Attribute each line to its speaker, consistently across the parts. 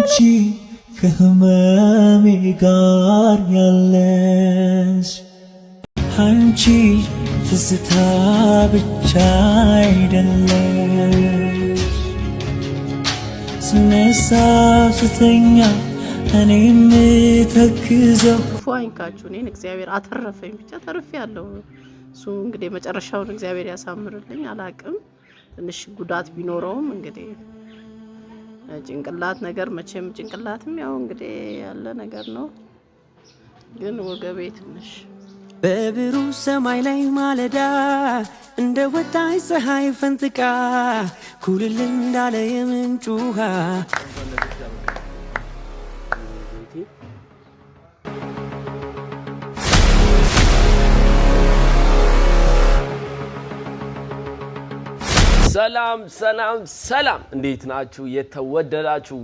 Speaker 1: አንቺ ከህመሜ ጋር ያለሽ አንቺ ትዝታ ብቻ አይደለሽ ስነሳ ስተኛ እኔም ተክዘው
Speaker 2: ፏንካችሁ እኔን እግዚአብሔር አተረፈኝ ብቻ ተርፌያለሁ። እሱ እንግዲህ መጨረሻውን እግዚአብሔር ያሳምርልኝ። አላቅም ትንሽ ጉዳት ቢኖረውም እንግዲህ ጭንቅላት ነገር መቼም ጭንቅላትም ያው እንግዲህ ያለ ነገር ነው። ግን ወገቤ ትንሽ
Speaker 1: በብሩ ሰማይ ላይ ማለዳ እንደ ወጣች ፀሐይ ፈንጥቃ ኩልል እንዳለ የምንጭ ውሃ
Speaker 3: ሰላም ሰላም ሰላም፣ እንዴት ናችሁ? የተወደዳችሁ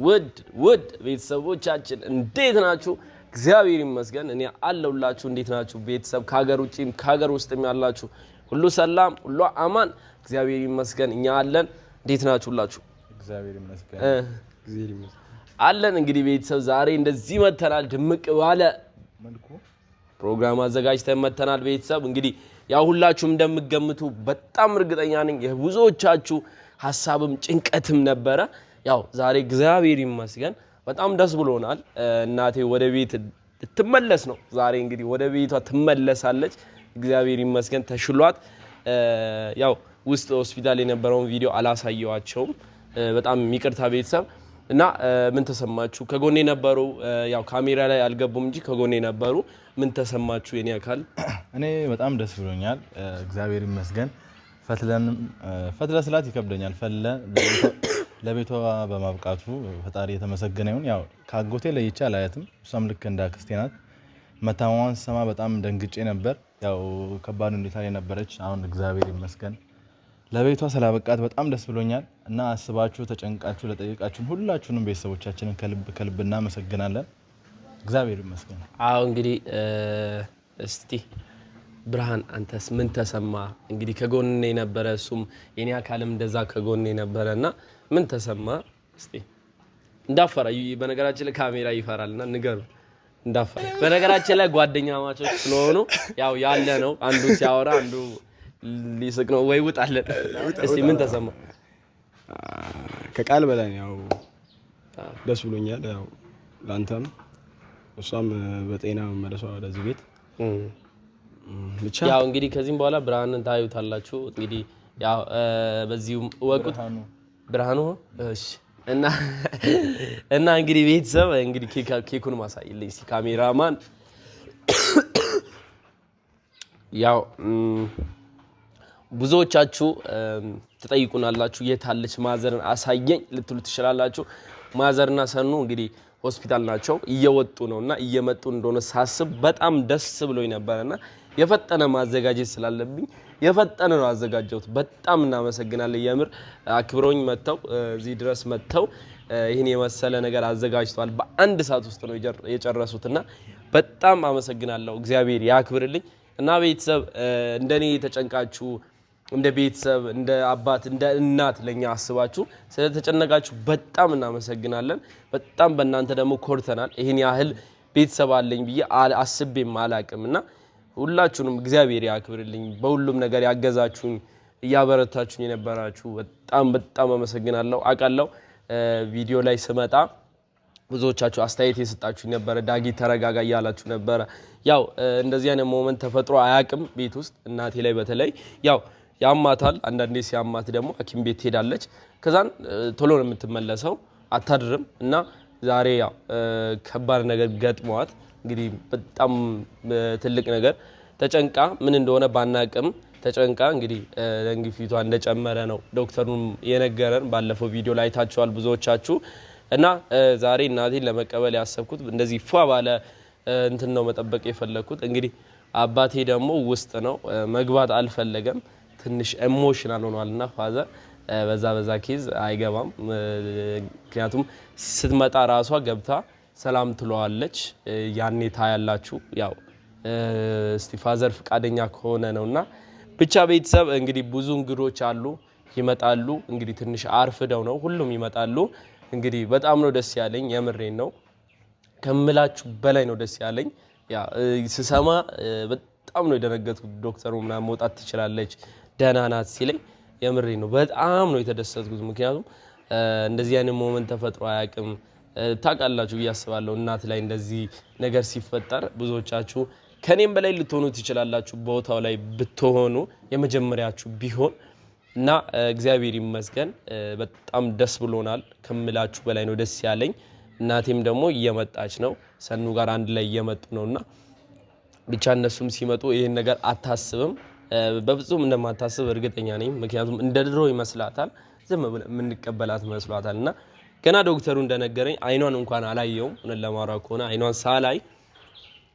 Speaker 3: ውድ ቤተሰቦቻችን እንዴት ናችሁ? እግዚአብሔር ይመስገን እኔ አለሁላችሁ። እንዴት ናችሁ ቤተሰብ? ከሀገር ውጪም ከሀገር ውስጥም ያላችሁ ሁሉ ሰላም ሁሉ አማን፣ እግዚአብሔር ይመስገን እኛ አለን። እንዴት ናችሁላችሁ?
Speaker 4: እግዚአብሔር ይመስገን
Speaker 3: አለን። እንግዲህ ቤተሰብ ዛሬ እንደዚህ መተናል፣ ድምቅ ባለ መልኩ ፕሮግራም አዘጋጅተን መተናል። ቤተሰብ እንግዲህ ያው ሁላችሁም እንደምትገምቱ በጣም እርግጠኛ ነኝ የብዙዎቻችሁ ሐሳብም ጭንቀትም ነበረ። ያው ዛሬ እግዚአብሔር ይመስገን በጣም ደስ ብሎናል። እናቴ ወደ ቤት ትመለስ ነው ዛሬ። እንግዲህ ወደ ቤቷ ትመለሳለች። እግዚአብሔር ይመስገን ተሽሏት። ያው ውስጥ ሆስፒታል የነበረውን ቪዲዮ አላሳየዋቸውም። በጣም ይቅርታ ቤተሰብ እና ምን ተሰማችሁ? ከጎኔ ነበሩ። ያው ካሜራ ላይ አልገቡም እንጂ ከጎኔ ነበሩ። ምን ተሰማችሁ የኔ አካል?
Speaker 4: እኔ በጣም ደስ ብሎኛል። እግዚአብሔር ይመስገን። ፈትለ ስላት ይከብደኛል። ፈትለ ለቤቷ በማብቃቱ ፈጣሪ የተመሰገነ ይሁን። ያው ካጎቴ ለይቻ አላያትም። እሷም ልክ እንደ አክስቴ ናት። መታመሟን ስሰማ በጣም ደንግጬ ነበር። ያው ከባድ ሁኔታ ላይ ነበረች። አሁን እግዚአብሔር ይመስገን ለቤቷ ስላበቃት በጣም ደስ ብሎኛል እና አስባችሁ ተጨንቃችሁ ለጠየቃችሁን ሁላችሁንም ቤተሰቦቻችንን ከልብ እናመሰግናለን። እግዚአብሔር ይመስገን።
Speaker 3: አዎ እንግዲህ እስቲ ብርሃን አንተስ ምን ተሰማ? እንግዲህ ከጎኔ ነበረ፣ እሱም የኔ አካልም እንደዛ ከጎኔ ነበረና ምን ተሰማ? እስቲ እንዳፈራ። በነገራችን ላይ ካሜራ ይፈራልና ንገሩ እንዳፈራ። በነገራችን ላይ ጓደኛ ማቾች ስለሆኑ ያው ያለ ነው፣ አንዱ ሲያወራ አንዱ ሊስቅ ነው ወይ ውጣለን። እስቲ ምን ተሰማ?
Speaker 5: ከቃል በላይ ያው ደስ ብሎኛል። ያው ላንተም እሷም በጤና መመለሷ ወደዚህ ቤት ብቻ
Speaker 3: ያው እንግዲህ ከዚህም በኋላ ብርሃንን ታዩታላችሁ። እንግዲህ ያው በዚሁም ወቁት ብርሃኑ። እሺ እና እንግዲህ ቤተሰብ እንግዲህ ኬኩን ማሳይልኝ እስቲ ካሜራማን። ያው ብዙዎቻችሁ ትጠይቁናላችሁ የታለች ማዘርን አሳየኝ ልትሉ ትችላላችሁ። ማዘርና ሰኑ እንግዲህ ሆስፒታል ናቸው፣ እየወጡ ነውና እየመጡ እንደሆነ ሳስብ በጣም ደስ ብሎኝ ነበርና የፈጠነ ማዘጋጀት ስላለብኝ የፈጠነ ነው አዘጋጀሁት። በጣም እናመሰግናለን። የምር አክብሮኝ መተው እዚህ ድረስ መተው ይሄን የመሰለ ነገር አዘጋጅቷል። በአንድ ሰዓት ውስጥ ነው የጨረሱትና በጣም አመሰግናለሁ። እግዚአብሔር ያክብርልኝ። እና ቤተሰብ እንደኔ ተጨንቃችሁ እንደ ቤተሰብ እንደ አባት እንደ እናት ለኛ አስባችሁ ስለተጨነቃችሁ በጣም እናመሰግናለን። በጣም በእናንተ ደግሞ ኮርተናል። ይሄን ያህል ቤተሰብ አለኝ ብዬ አስቤም አላቅምና ሁላችሁንም እግዚአብሔር ያክብርልኝ። በሁሉም ነገር ያገዛችሁኝ እያበረታችሁኝ የነበራችሁ በጣም አመሰግናለሁ። አቃለው ቪዲዮ ላይ ስመጣ ብዙዎቻችሁ አስተያየት የሰጣችሁ ነበር። ዳጊ ተረጋጋ እያላችሁ ነበር። ያው እንደዚህ አይነት ሞመንት ተፈጥሮ አያቅም ቤት ውስጥ። እናቴ ላይ በተለይ ያው ያማታል። አንዳንዴ ሲያማት ደግሞ ሐኪም ቤት ትሄዳለች። ከዛን ቶሎ ነው የምትመለሰው፣ አታድርም። እና ዛሬ ያው ከባድ ነገር ገጥሟት እንግዲህ በጣም ትልቅ ነገር ተጨንቃ ምን እንደሆነ ባናቅም ተጨንቃ እንግዲህ ደም ግፊቷ እንደጨመረ ነው ዶክተሩም የነገረን። ባለፈው ቪዲዮ ላይ አይታችኋል ብዙዎቻችሁ። እና ዛሬ እናቴን ለመቀበል ያሰብኩት እንደዚህ ፏ ባለ እንትን ነው መጠበቅ የፈለኩት። እንግዲህ አባቴ ደግሞ ውስጥ ነው መግባት አልፈለገም። ትንሽ ኢሞሽናል ሆኗልና ፋዘር በዛ ኬዝ አይገባም። ምክንያቱም ስትመጣ ራሷ ገብታ ሰላም ትለዋለች። ያኔ ታያላችሁ። ያው እስቲ ፋዘር ፍቃደኛ ከሆነ ነውና ብቻ ቤተሰብ እንግዲህ ብዙ እንግዶች አሉ ይመጣሉ። እንግዲህ ትንሽ አርፍደው ነው ሁሉም ይመጣሉ። እንግዲህ በጣም ነው ደስ ያለኝ የምሬን ነው ከምላችሁ በላይ ነው ደስ ያለኝ ያ ስሰማ በጣም ነው የደነገጥኩት ዶክተሩ ምናምን መውጣት ትችላለች ደህና ናት ሲለኝ የምሬን ነው በጣም ነው የተደሰትኩት ምክንያቱም እንደዚህ አይነት ሞመንት ተፈጥሮ አያውቅም ታውቃላችሁ ብያስባለሁ እናት ላይ እንደዚህ ነገር ሲፈጠር ብዙዎቻችሁ ከኔም በላይ ልትሆኑ ትችላላችሁ ቦታው ላይ ብትሆኑ የመጀመሪያችሁ ቢሆን እና እግዚአብሔር ይመስገን በጣም ደስ ብሎናል ከምላችሁ በላይ ነው ደስ ያለኝ እናቴም ደግሞ እየመጣች ነው ሰኑ ጋር አንድ ላይ እየመጡ ነውና ብቻ እነሱም ሲመጡ ይሄን ነገር አታስብም በፍጹም እንደማታስብ እርግጠኛ ነኝ ምክንያቱም እንደ ድሮ ይመስላታል ዝም ብለን የምንቀበላት መስሏታልና ገና ዶክተሩ እንደነገረኝ አይኗን እንኳን አላየውም እነ ለማውራት ከሆነ አይኗን ሳላይ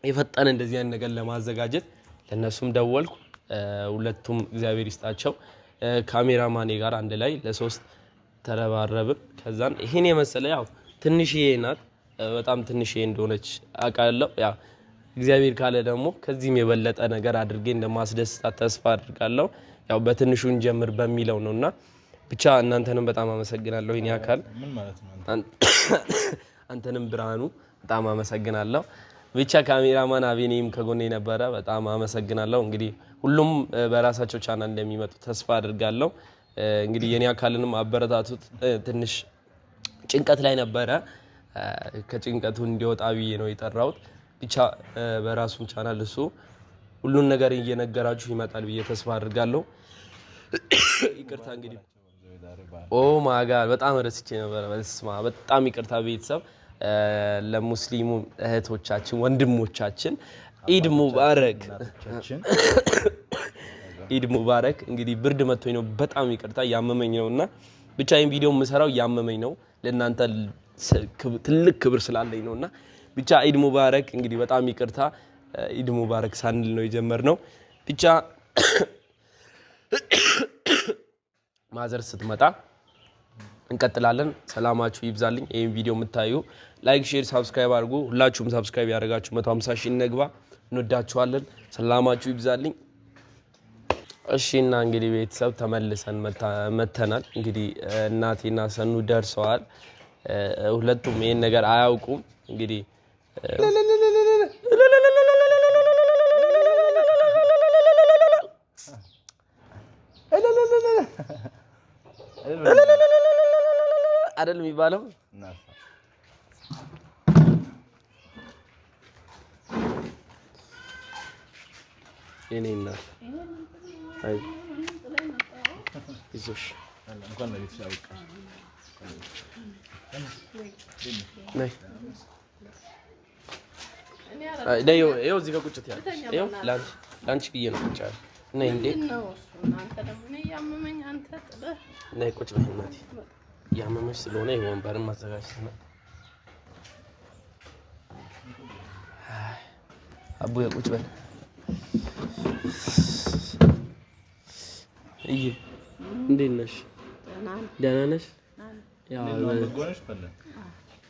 Speaker 3: የፈጠነ እንደዚህ አይነት ነገር ለማዘጋጀት ለነሱም ደወልኩ ሁለቱም እግዚአብሔር ይስጣቸው ካሜራማኔ ጋር አንድ ላይ ለሶስት ተረባረብን ከዛን ይሄን የመሰለ ያው ትንሽዬ ናት በጣም ትንሽዬ እንደሆነች አቃለው ያው እግዚአብሔር ካለ ደግሞ ከዚህም የበለጠ ነገር አድርጌ እንደማስደስታት ተስፋ አድርጋለሁ ያው በትንሹን ጀምር በሚለው ነውና ብቻ እናንተንም በጣም አመሰግናለሁ ይሄን ያካል
Speaker 4: ምን ማለት ነው
Speaker 3: አንተንም ብርሃኑ በጣም አመሰግናለሁ ብቻ ካሜራማን አቤኔም ከጎኔ ነበረ በጣም አመሰግናለሁ እንግዲህ ሁሉም በራሳቸው ቻናል እንደሚመጡ ተስፋ አድርጋለሁ እንግዲህ የኔ አካልንም አበረታቱት ትንሽ ጭንቀት ላይ ነበረ ከጭንቀቱ እንዲወጣ ብዬ ነው የጠራሁት ብቻ በራሱን ቻናል እሱ ሁሉን ነገር እየነገራችሁ ይመጣል ብዬ ተስፋ አድርጋለሁ ይቅርታ እንግዲህ ኦ ማይ ጋድ በጣም ረስቼ ነበር በስማ በጣም ይቅርታ ቤተሰብ ለሙስሊሙ እህቶቻችን ወንድሞቻችን ኢድ ሙባረክ ኢድ ሙባረክ እንግዲህ ብርድ መጥቶኝ ነው በጣም ይቅርታ ያመመኝ ነውና ብቻ ይሄን ቪዲዮ መስራው ያመመኝ ነው ለእናንተ ትልቅ ክብር ስላለኝ ነውና ብቻ ኢድ ሙባረክ እንግዲህ በጣም ይቅርታ ኢድ ሙባረክ ሳንል ነው የጀመርነው ብቻ ማዘር ስትመጣ እንቀጥላለን ሰላማችሁ ይብዛልኝ ይሄን ቪዲዮ የምታዩ ላይክ ሼር ሰብስክራይብ አድርጉ ሁላችሁም ሰብስክራይብ ያደርጋችሁ 150 ሺህ እንግባ እንወዳችኋለን ሰላማችሁ ይብዛልኝ እሺና እንግዲህ ቤተሰብ ተመልሰን መተናል እንግዲህ እናቴና ሰኑ ደርሰዋል ሁለቱም ይሄን ነገር አያውቁም እንግዲህ አይደል የሚባለው የኔና አይ ይዞሽ
Speaker 4: እንኳን ለቤት ያውቃል
Speaker 3: ነይ ነይ ይኸው እዚህ ጋር ቁጭት ያለሽ ይኸው ላንቺ ብዬ ነው ቁጭ ያለ ነይ እንዴ
Speaker 2: ነው እሱ አንተ ደግሞ ነይ ያመመኝ አንተ ጥለህ
Speaker 3: ነይ ቁጭ በይ እናቴ ያመመሽ ስለሆነ ይሄ ወንበርን ማዘጋጀት ነው አቡዬ ቁጭ በል እዬ እንዴት ነሽ ደህና ነሽ ያው
Speaker 4: ጎነሽ ፈለ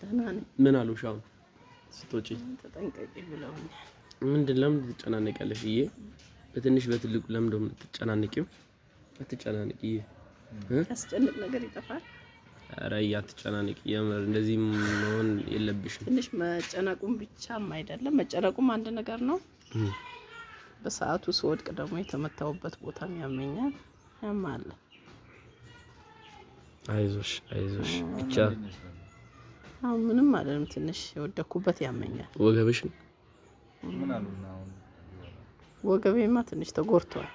Speaker 2: ደህና ነኝ
Speaker 3: ምን አሉሽ አሁን ስትወጪ
Speaker 2: ተጠንቀቂ ብለውኝ
Speaker 3: ምንድን ለምን ትጨናነቂያለሽ እዬ በትንሽ በትልቁ ለምን ደሞ ትጨናነቂው አትጨናነቂ
Speaker 2: ያስጨንቅ ነገር ይጠፋል
Speaker 3: ኧረ አትጨናነቂ የምር እንደዚህ መሆን የለብሽም
Speaker 2: ትንሽ መጨነቁም ብቻም አይደለም መጨነቁም አንድ ነገር ነው በሰዓቱ ስወድቅ ደግሞ የተመታውበት ቦታም ያመኛል ያማል
Speaker 3: አይዞሽ ብቻ
Speaker 2: አሁን ምንም አይደለም ትንሽ የወደኩበት ያመኛል
Speaker 3: ወገብሽን
Speaker 4: ምን አሉና አሁን
Speaker 2: ወገቤማ ትንሽ ተጎርቷል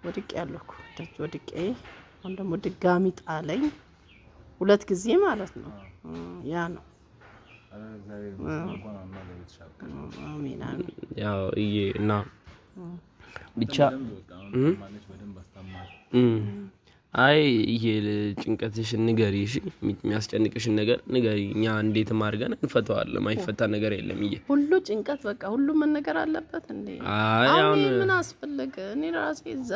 Speaker 2: ወድቄ ያለኩ ደጅ ወድቄ አሁን ደግሞ ድጋሚ ጣለኝ ሁለት ጊዜ ማለት ነው ያ ነው አሜን
Speaker 3: ያው እና ብቻ አይ ይሄ ጭንቀትሽን ንገሪ እሺ የሚያስጨንቅሽን ነገር ንገሪ እኛ እንዴትም አድርገን እንፈታዋለን ማይፈታ ነገር የለም ይሄ
Speaker 2: ሁሉ ጭንቀት በቃ ሁሉ መነገር አለበት እንዴ አሁን ምን አስፈልገ እኔ ራሴ እዛ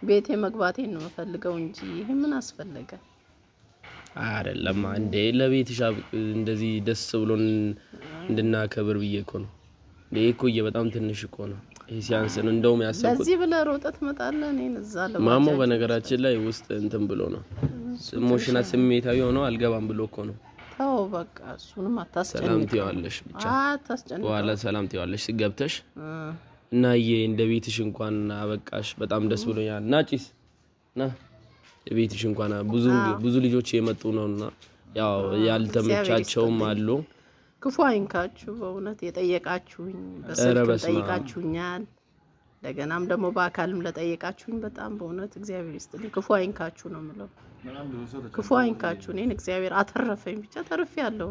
Speaker 2: ቤቴ መግባቴን ነው የምፈልገው እንጂ ይሄ ምን አስፈልገ
Speaker 3: አይደለም አንዴ ለቤትሽ እንደዚህ ደስ ብሎን እንድናከብር ብዬ እኮ ነው ለይኮ በጣም ትንሽ እኮ ነው ይሄ ሲያንስን እንደውም ያሰብኩት
Speaker 2: ለዚህ ብለህ ሮጠህ ትመጣለህ እኔን እዛ ለማጃጅ
Speaker 3: ማሞ በነገራችን ላይ ውስጥ እንትን ብሎ ነው ኢሞሽናል ስሜታዊ ሆኖ አልገባም ብሎ እኮ ነው
Speaker 2: ተው በቃ እሱንም አታስጨንቅ
Speaker 3: ሰላም ትይዋለሽ ብቻ
Speaker 2: አታስጨንቅ
Speaker 3: በኋላ ሰላም ትይዋለሽ ሲገብተሽ እና እንደ ቤትሽ እንኳን አበቃሽ በጣም ደስ ብሎኛል ናጪስ ና ቤትሽ እንኳን ብዙ ልጆች የመጡ ነውና ያው ያልተመቻቸውም አሉ
Speaker 2: ክፉ አይንካችሁ በእውነት የጠየቃችሁኝ በስልክ ጠይቃችሁኛል እንደገናም ደግሞ በአካልም ለጠየቃችሁኝ በጣም በእውነት እግዚአብሔር ይስጥልኝ ክፉ አይንካችሁ ነው የምለው ክፉ አይንካችሁ እኔን እግዚአብሔር አተረፈኝ ብቻ ተርፌያለሁ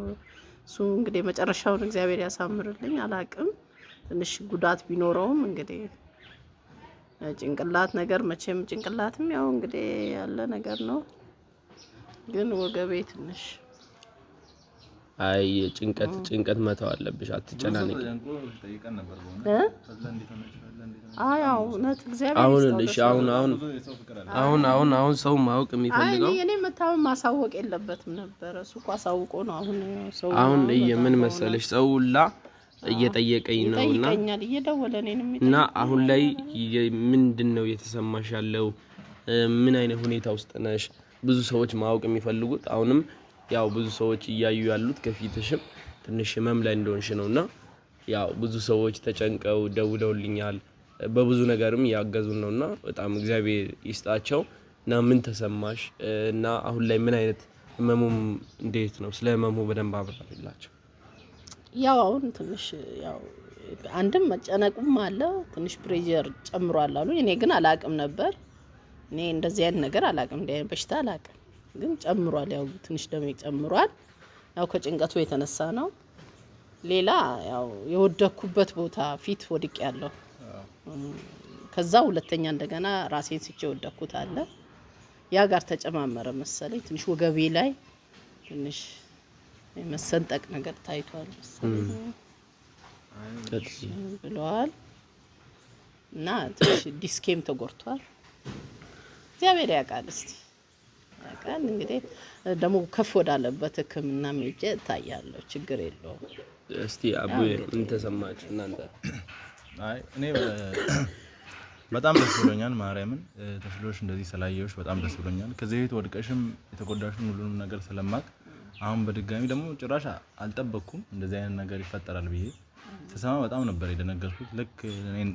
Speaker 2: እሱ እንግዲህ መጨረሻውን እግዚአብሔር ያሳምርልኝ አላቅም ትንሽ ጉዳት ቢኖረውም እንግዲህ ጭንቅላት ነገር መቼም ጭንቅላትም ያው እንግዲህ ያለ ነገር ነው ግን ወገቤ ትንሽ
Speaker 3: አይ ጭንቀት መተው አለብሽ አትጨናነቂ
Speaker 2: አው ነት እግዚአብሔር
Speaker 3: አሁን ሰው ማወቅ የሚፈልገው
Speaker 2: እኔ መታወቅ ማሳወቅ የለበትም ነበር እሱ እኮ አሳውቆ ነው
Speaker 3: አሁን ምን መሰለሽ ሰውላ እየጠየቀኝ ነውና
Speaker 2: እየደወለ
Speaker 3: እና አሁን ላይ ምንድነው የተሰማሽ ያለው ምን አይነት ሁኔታ ውስጥ ነሽ ብዙ ሰዎች ማወቅ የሚፈልጉት አሁንም ያው ብዙ ሰዎች እያዩ ያሉት ከፊትሽም ትንሽ ህመም ላይ እንደሆንሽ ነውና ያው ብዙ ሰዎች ተጨንቀው ደውለውልኛል በብዙ ነገርም ያገዙን ነውና በጣም እግዚአብሔር ይስጣቸው እና ምን ተሰማሽ እና አሁን ላይ ምን አይነት ህመሙም እንዴት ነው ስለ ህመሙ በደንብ አብራሪላችሁ
Speaker 2: ያው አሁን ትንሽ ያው አንድም መጨነቁም አለ ትንሽ ፕሬዠር ጨምሯል አሉ እኔ ግን አላቅም ነበር እኔ እንደዚህ አይነት ነገር አላቅም እንደ በሽታ አላቅም ግን ጨምሯል ያው ትንሽ ደም ጨምሯል ያው ከጭንቀቱ የተነሳ ነው ሌላ ያው የወደኩበት ቦታ ፊት ወድቅ ያለው ከዛ ሁለተኛ እንደገና ራሴን ስቼ ወደኩት አለ ያ ጋር ተጨማመረ መሰለኝ ትንሽ ወገቤ ላይ ትንሽ መሰንጠቅ ነገር ታይቷል መሰለኝ ብለዋል እና ትንሽ ዲስኬም ተጎርቷል እግዚአብሔር ያውቃል እስቲ ያውቃል እንግዲህ ደግሞ ከፍ ወዳለበት ህክምና ሄጄ ታያለሁ ችግር የለውም
Speaker 3: እስቲ አቡዬ ምን ተሰማችሁ እናንተ
Speaker 4: አይ እኔ በጣም ደስ ብሎኛል ማርያምን ተሽሎሽ እንደዚህ ስላየሁሽ በጣም ደስ ብሎኛል ከዚህ ቤት ወድቀሽም የተጎዳሽም ሁሉንም ነገር ስለማቅ አሁን በድጋሚ ደግሞ ጭራሽ አልጠበቅኩም እንደዚህ አይነት ነገር ይፈጠራል ብዬ ተሰማ በጣም ነበር የደነገርኩት ልክ እኔን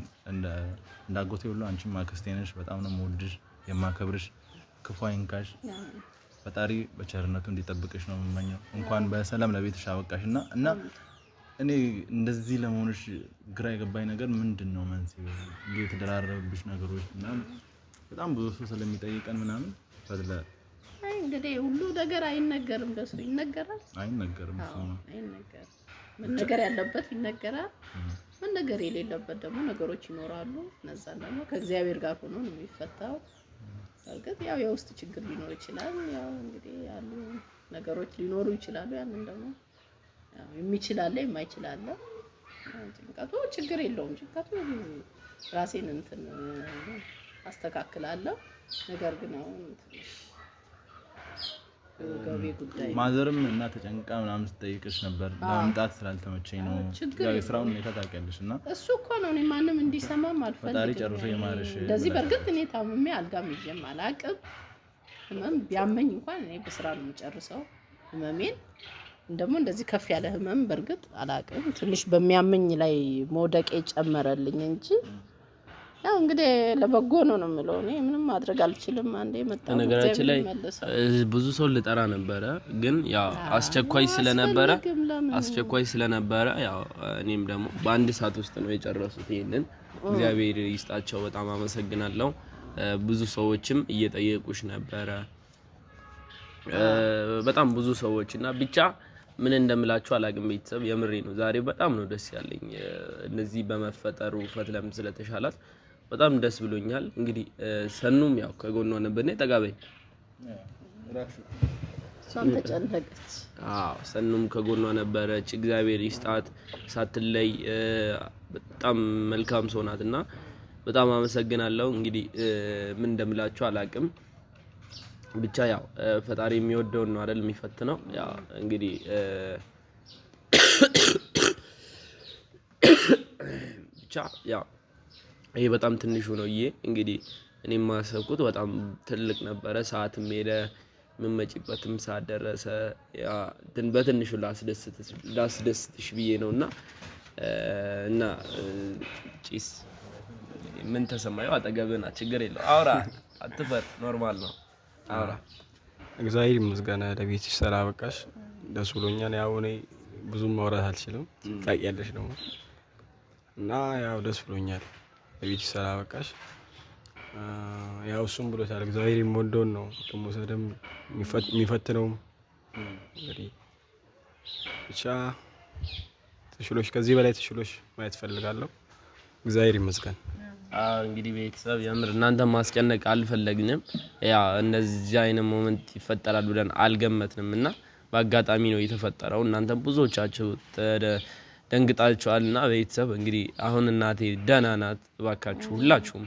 Speaker 4: እንዳጎቴ ሁሉ አንቺም አክስቴ ነሽ በጣም ነው የምወድሽ የማከብርሽ ክፉ አይንካሽ ፈጣሪ በቸርነቱ እንዲጠብቅሽ ነው የምመኘው እንኳን በሰላም ለቤትሽ አበቃሽና እና እኔ እንደዚህ ለመሆንሽ ግራ የገባኝ ነገር ምንድነው መንስኤው የተደራረበብሽ ነገሮች እና በጣም ብዙ ሰው ስለሚጠይቀን ምናምን ፈድለ
Speaker 2: አይ እንግዲህ ሁሉ ነገር አይነገርም ደስ ይነገራል
Speaker 4: አይነገርም
Speaker 2: ምን ነገር ያለበት ይነገራል ምን ነገር የሌለበት ደግሞ ነገሮች ይኖራሉ እነዛ ደግሞ ከእግዚአብሔር ጋር ሆኖ ነው የሚፈታው እርግጥ ያው የውስጥ ችግር ሊኖር ይችላል ያው እንግዲህ ያሉ ነገሮች ሊኖሩ ይችላሉ ያንን ደግሞ ያው የሚችላል የማይችላል ጭንቀቱ ችግር የለውም ጭንቀቱ ራሴን እንትን አስተካክላለሁ ነገር ግን አሁን ገቢ ጉዳይ
Speaker 4: ማዘርም እና ተጨንቃ ምናምን ስትጠይቅሽ ነበር ለማምጣት ስላልተመቸኝ ነው ያው የስራውን ሁኔታ ታውቂያለሽና
Speaker 2: እሱ እኮ ነው እኔ ማንም እንዲሰማም አልፈልግም
Speaker 4: ፈጣሪ ጨርሶ ይማርሽ
Speaker 2: እንደዚህ በርግጥ እኔ ታምሜ አልጋም ይጀም አላቅም ህመም ቢያመኝ እንኳን እኔ በስራ ነው የምጨርሰው ህመሜን እንደሞ እንደዚህ ከፍ ያለ ህመም በርግጥ አላቅም ትንሽ በሚያመኝ ላይ ሞደቄ ጨመረልኝ እንጂ ያው እንግዲህ ለበጎ ነው የምለው እኔ ምንም ማድረግ አልችልም አንዴ መጣው
Speaker 3: ነገራችን ላይ ብዙ ሰው ልጠራ ነበር ግን ያው አስቸኳይ ስለነበረ ያው እኔም ደግሞ በአንድ ሰዓት ውስጥ ነው የጨረሱት ይሄንን እግዚአብሔር ይስጣቸው በጣም አመሰግናለሁ ብዙ ሰዎችም እየጠየቁሽ ነበር በጣም ብዙ ሰዎችና ብቻ ምን እንደምላችሁ አላግም ቤተሰብ የምሬ ነው ዛሬ በጣም ነው ደስ ያለኝ እነዚህ በመፈጠሩ ፈትለም ስለተሻላት በጣም ደስ ብሎኛል እንግዲህ ሰኑም ያው ከጎኗ ነበር ነው ተጋበኝ
Speaker 2: ተጨነቀች
Speaker 3: ሰኑም ከጎኗ ነበረች እግዚአብሔር ይስጣት ሳትለይ በጣም መልካም ሰው ናትና በጣም አመሰግናለሁ እንግዲህ ምን እንደምላችሁ አላቅም ብቻ ያው ፈጣሪ የሚወደው ነው አይደል የሚፈትነው ያው እንግዲህ ብቻ ያው ይሄ በጣም ትንሹ ነው። እንግዲህ እኔም ማሰብኩት በጣም ትልቅ ነበረ። ሰዓትም ሄደ መመጪበትም ሰዓት ደረሰ። ያ በትንሹ ላስደስትሽ ብዬ ነውና እና ጭስ ምን ተሰማየው? አጠገብና ችግር የለው አውራ፣ አትፈር፣ ኖርማል ነው አውራ።
Speaker 5: እግዚአብሔር ይመስገን ለቤትሽ ስላበቃሽ ደስ ብሎኛል። ያው እኔ ብዙም ማውራት አልችልም ታውቂያለሽ ደግሞ እና ያው ደስ ብሎኛል ለቤትሽ ስላበቃሽ። ያው እሱም ብሎታል እግዚአብሔር የሚወደውን ነው ደግሞ ሰደም የሚፈትነውም እንግዲህ ብቻ ተሽሎሽ ከዚህ በላይ ተሽሎሽ ማየት ፈልጋለሁ። እግዚአብሔር ይመስገን።
Speaker 3: እንግዲህ ቤተሰብ የምር እናንተ ማስጨነቅ አልፈለግንም። ያ እነዚህ አይነት ሞመንት ይፈጠራል ብለን አልገመትንም እና በአጋጣሚ ነው የተፈጠረው። እናንተ ብዙዎቻችሁ ደንግጣችኋልና ቤተሰብ እንግዲህ አሁን እናቴ ደህና ናት። እባካችሁ ሁላችሁም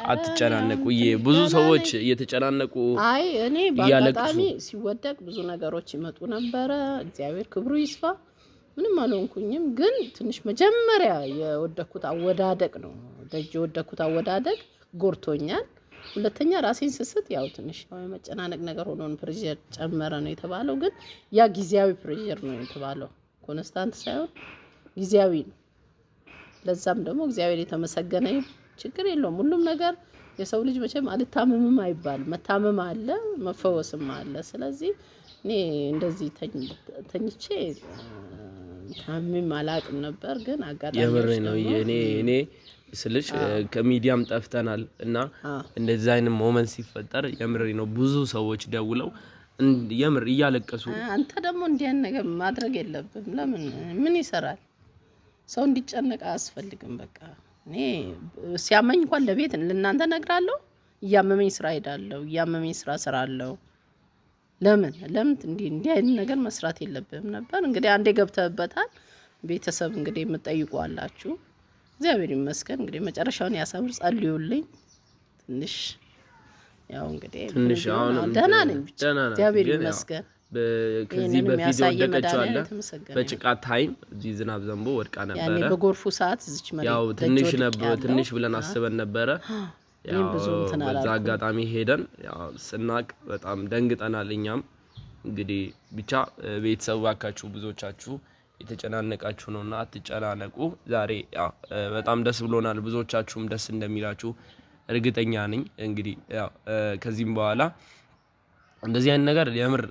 Speaker 3: አትጨናነቁ። ብዙ ሰዎች እየተጨናነቁ
Speaker 2: አይ እኔ በአጋጣሚ ሲወደቅ ብዙ ነገሮች ይመጡ ነበረ። እግዚአብሔር ክብሩ ይስፋ። ምንም አልሆንኩኝም። ግን ትንሽ መጀመሪያ የወደኩት አወዳደቅ ነው ደጅ የወደኩት አወዳደቅ ጎርቶኛል። ሁለተኛ ራሴን ስስት ያው ትንሽ የመጨናነቅ ነገር ሆኖ ፕሬሸር ጨመረ ነው የተባለው። ግን ያ ጊዜያዊ ፕሬሸር ነው የተባለው፣ ኮንስታንት ሳይሆን ጊዜያዊ ነው። ለዛም ደግሞ እግዚአብሔር የተመሰገነ ችግር የለውም። ሁሉም ነገር የሰው ልጅ መቼም አልታመምም አይባል፣ መታመም አለ መፈወስም አለ። ስለዚህ እኔ እንደዚህ ተኝቼ ታምም አላቅም ነበር። ግን አጋጣሚ
Speaker 3: የምሬ ነው እኔ ስልሽ ከሚዲያም ጠፍተናል እና እንደዚህ አይነት ሞመንት ሲፈጠር የምሬ ነው ብዙ ሰዎች ደውለው የምር እያለቀሱ
Speaker 2: አንተ ደግሞ እንዲያን ነገር ማድረግ የለብም። ለምን ምን ይሰራል ሰው እንዲጨነቅ አያስፈልግም። በቃ እኔ ሲያመኝ እንኳን ለቤት ለእናንተ ነግራለሁ። እያመመኝ ስራ ሄዳለሁ፣ እያመመኝ ስራ እሰራለሁ። ለምን እንዲህ አይነት ነገር መስራት የለብህም ነበር። እንግዲህ አንዴ ገብተህበታል። ቤተሰብ እንግዲህ የምትጠይቁ አላችሁ። እግዚአብሔር ይመስገን እንግዲህ መጨረሻውን ያሳምር። ጸልዩልኝ። ትንሽ ያው እንግዲህ
Speaker 3: ትንሽ አሁን
Speaker 2: ደህና ነኝ ብቻ እግዚአብሔር ይመስገን።
Speaker 3: ከዚህ በፊት ወደቀችው አለ በጭቃ ታይም እዚህ ዝናብ ዘንቦ ወድቃ ነበረ።
Speaker 2: ያኔ በጎርፉ ሰዓት እዚች ማለት
Speaker 3: ያው ትንሽ ብለን አስበን ነበረ። ያው በዛ አጋጣሚ ሄደን ያው ስናቅ በጣም ደንግጠናል። እኛም እንግዲህ ብቻ ቤተሰብ ባካችሁ ብዙዎቻችሁ የተጨናነቃችሁ ነውና አትጨናነቁ። ዛሬ ያው በጣም ደስ ብሎናል። ብዙዎቻችሁም ደስ እንደሚላችሁ እርግጠኛ ነኝ። እንግዲህ ያው ከዚህም በኋላ እንደዚህ አይነት ነገር የምር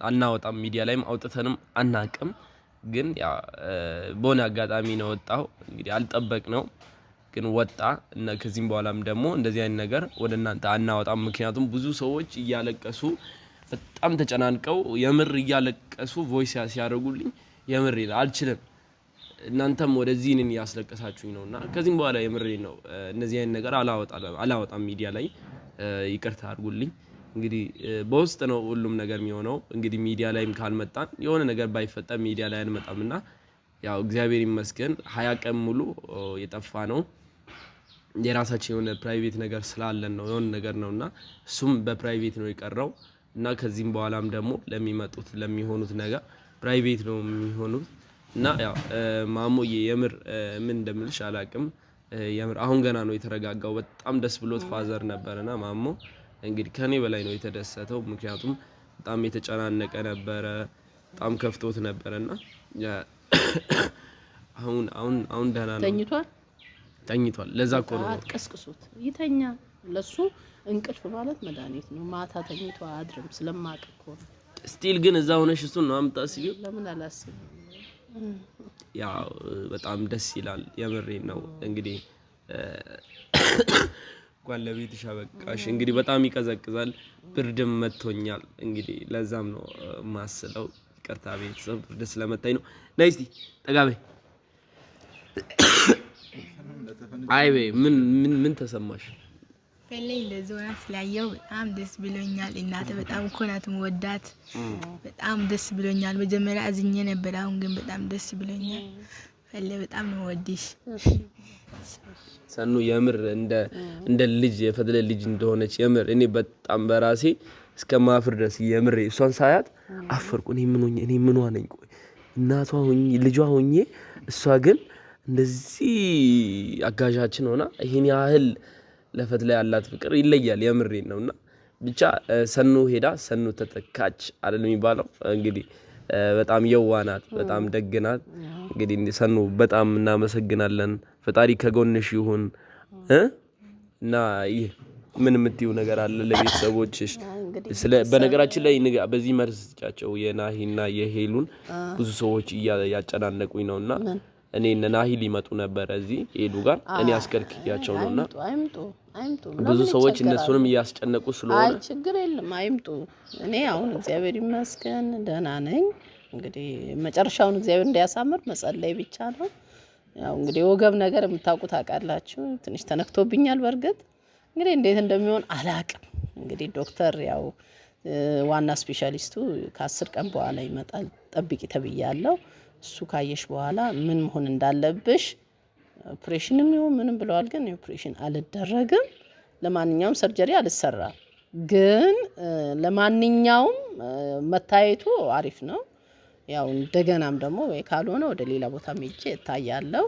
Speaker 3: አናወጣም፣ ሚዲያ ላይም አውጥተንም አናቅም። ግን ያ በሆነ አጋጣሚ ነው ወጣው። እንግዲህ አልጠበቅነው ግን ወጣ እና ከዚህም በኋላም ደግሞ እንደዚህ አይነት ነገር ወደ እናንተ አናወጣም። ምክንያቱም ብዙ ሰዎች እያለቀሱ በጣም ተጨናንቀው የምር እያለቀሱ ቮይስ ሲያደርጉልኝ የምር አልችልም። እናንተም ወደዚህ እኔን ያስለቀሳችሁኝ ነውና ከዚህም በኋላ የምር ነው እንደዚህ አይነት ነገር አላወጣም ሚዲያ ላይ። ይቅርታ አድርጉልኝ። እንግዲህ በውስጥ ነው ሁሉም ነገር የሚሆነው። እንግዲህ ሚዲያ ላይም ካልመጣን የሆነ ነገር ባይፈጠር ሚዲያ ላይ አንመጣምና ያው እግዚአብሔር ይመስገን 20 ቀን ሙሉ የጠፋ ነው የራሳችን የሆነ ፕራይቬት ነገር ስላለን ነው የሆነ ነገር ነውና እሱም በፕራይቬት ነው የቀረው እና ከዚህም በኋላም ደግሞ ለሚመጡት ለሚሆኑት ነገር ፕራይቬት ነው የሚሆኑት እና ያው ማሞዬ የምር ምን እንደምልሽ አላቅም። የምር አሁን ገና ነው የተረጋጋው። በጣም ደስ ብሎት ፋዘር ነበርና ማሞ እንግዲህ ከኔ በላይ ነው የተደሰተው። ምክንያቱም በጣም የተጨናነቀ ነበረ፣ በጣም ከፍቶት ነበርና አሁን ደህና ነው ተኝቷል። ለዛ እኮ ነው
Speaker 2: አትቀስቅሱት፣ ይተኛ። ለሱ እንቅልፍ ማለት መድኃኒት ነው። ማታ ተኝቶ አድርም ስለማቅ እኮ
Speaker 3: ስቲል ግን እዛ ሆነሽ እሱን ነው አምጣሲው
Speaker 2: ለምን አላስብም።
Speaker 3: ያው በጣም ደስ ይላል። የምሬን ነው። እንግዲህ እንኳን ለቤትሽ አበቃሽ። እንግዲህ በጣም ይቀዘቅዛል፣ ብርድም መጥቶኛል። እንግዲህ ለዛም ነው ማስለው። ይቅርታ ቤተሰብ ብርድ ስለመታኝ ነው። ነይ እስቲ ጠጋ በይ። አይ በይ ምን ተሰማሽ?
Speaker 6: ፈለኝ ለዞና ስላየው በጣም ደስ ብሎኛል። እናተ በጣም እኮ ናት ወዳት። በጣም ደስ ብሎኛል። መጀመሪያ አዝኜ ነበር፣ አሁን ግን በጣም ደስ ብሎኛል። ፈለ በጣም ነው ወዲሽ
Speaker 3: ሰኑ የምር እንደ ልጅ የፈደለ ልጅ እንደሆነች የምር እኔ በጣም በራሴ እስከማፍር ድረስ የምር እሷን ሳያት አፈርኩ። እኔ ምን ሆኜ ነኝ? ቆይ እናቷ ሆኜ ልጇ ሆኜ እሷ ግን እንደዚህ አጋዣችን ሆና ይሄን ያህል ለፈት ላይ ያላት ፍቅር ይለያል። የምሬን ነውና ብቻ ሰኑ ሄዳ ሰኑ ተተካች አይደል የሚባለው። እንግዲህ በጣም የዋናት በጣም ደግናት። እንግዲህ ሰኑ በጣም እናመሰግናለን። ፈጣሪ ከጎንሽ ይሁን እና ይሄ ምን የምትይው ነገር አለ ለቤተሰቦችሽ? በነገራችን ላይ በዚህ መልስ ስጫቸው የናሂና የሄሉን ብዙ ሰዎች ያጨናነቁኝ ነውና እኔ እና ናሂ ሊመጡ ነበር እዚህ ሄሉ ጋር እኔ አስከልክያቸው ነውና
Speaker 2: አይምጡ
Speaker 3: ብዙ ሰዎች እነሱንም እያስጨነቁ ስለሆነ
Speaker 2: አይ ችግር የለም አይምጡ። እኔ አሁን እግዚአብሔር ይመስገን ደህና ነኝ። እንግዲህ መጨረሻውን እግዚአብሔር እንዲያሳምር መጸለይ ብቻ ነው። ያው እንግዲህ ወገብ ነገር የምታውቁት አቃላችሁ ትንሽ ተነክቶብኛል። በርግጥ እንግዲህ እንዴት እንደሚሆን አላቅም። እንግዲህ ዶክተር ያው ዋና ስፔሻሊስቱ ከ10 ቀን በኋላ ይመጣል ጠብቂ ተብያለሁ። እሱ ካየሽ በኋላ ምን መሆን እንዳለብሽ ኦፕሬሽንም ይሁን ምንም ብለዋል። ግን ኦፕሬሽን አልደረግም፣ ለማንኛውም ሰርጀሪ አልሰራም። ግን ለማንኛውም መታየቱ አሪፍ ነው። ያው እንደገናም ደግሞ ወይ ካልሆነ ወደ ሌላ ቦታ ሄጄ እታያለሁ።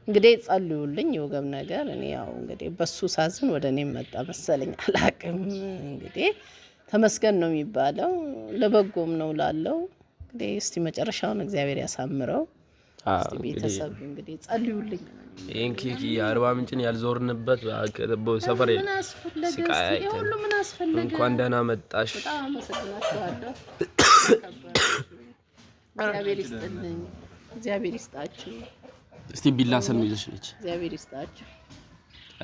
Speaker 2: እንግዲህ ጸልዩልኝ የወገብ ነገር እኔ ያው እንግዲህ በሱ ሳዝን ወደ እኔ መጣ መሰለኝ አላቅም። እንግዲህ ተመስገን ነው የሚባለው ለበጎም ነው ላለው። እንግዲህ እስቲ መጨረሻውን እግዚአብሔር ያሳምረው። እስቲ ቤተሰብ እንግዲህ ጸልዩልኝ።
Speaker 3: ይሄን ኬክ የአርባ ምንጭን ያልዞርንበት ሰፈር
Speaker 2: ምን አስፈለገ? እስቲ ሁሉ ምን አስፈለገ?
Speaker 3: እንኳን ደህና መጣሽ።
Speaker 2: በጣም አመሰግናችኋለሁ። እግዚአብሔር ይስጥልኝ። እግዚአብሔር ይስጣችሁ።
Speaker 3: እስቲ ቢላ ሰኑ ይዘሽ ነች።
Speaker 2: እግዚአብሔር ይስጣችሁ።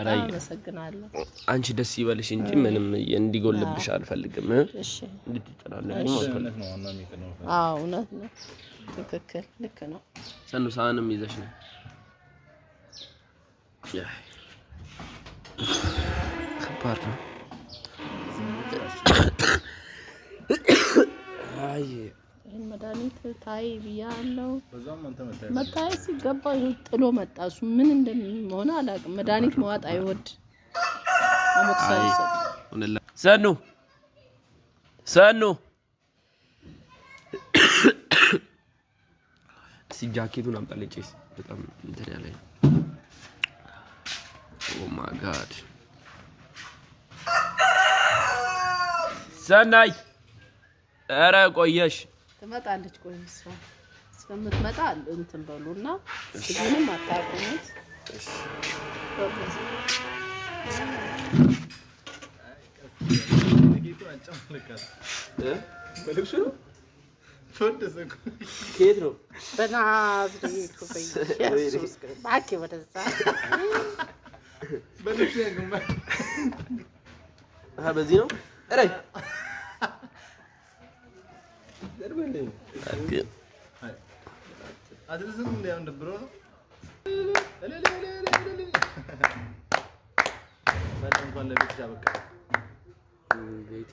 Speaker 2: አመሰግናለሁ።
Speaker 3: አንቺ ደስ ይበልሽ እንጂ ምንም እንዲጎልብሽ አልፈልግም።
Speaker 2: እሺ
Speaker 3: እንድትጨናነቂ ማለት ነው።
Speaker 2: አዎ እውነት ነው። ትክክል ልክ ነው።
Speaker 3: ሰኑ ሳህንም ይዘሽ ነው። ከባድ ነው። አይ
Speaker 2: መድኃኒት ታይ ብያለሁ። መታየት ሲገባ ጥሎ መጣ። እሱ ምን እንደሆነ አላውቅም። መድኃኒት መዋጥ አይወድ
Speaker 3: ሰኑ ጃኬቱን አምጣልኝ። ጭስ በጣም እንትን ያለኝ። ኦ ማይ ጋድ ሰናይ ኧረ ቆየሽ።
Speaker 2: ትመጣለች። ቆይ እሷ እስከምትመጣ እንትን በሉና ስግንም አታቁሙት። እሺ
Speaker 3: ከየት ነው?
Speaker 2: በናዝሬቱ በኢየሱስ እባክህ ወደዛ
Speaker 3: በዚህ ነው። ኧረ ቤቲ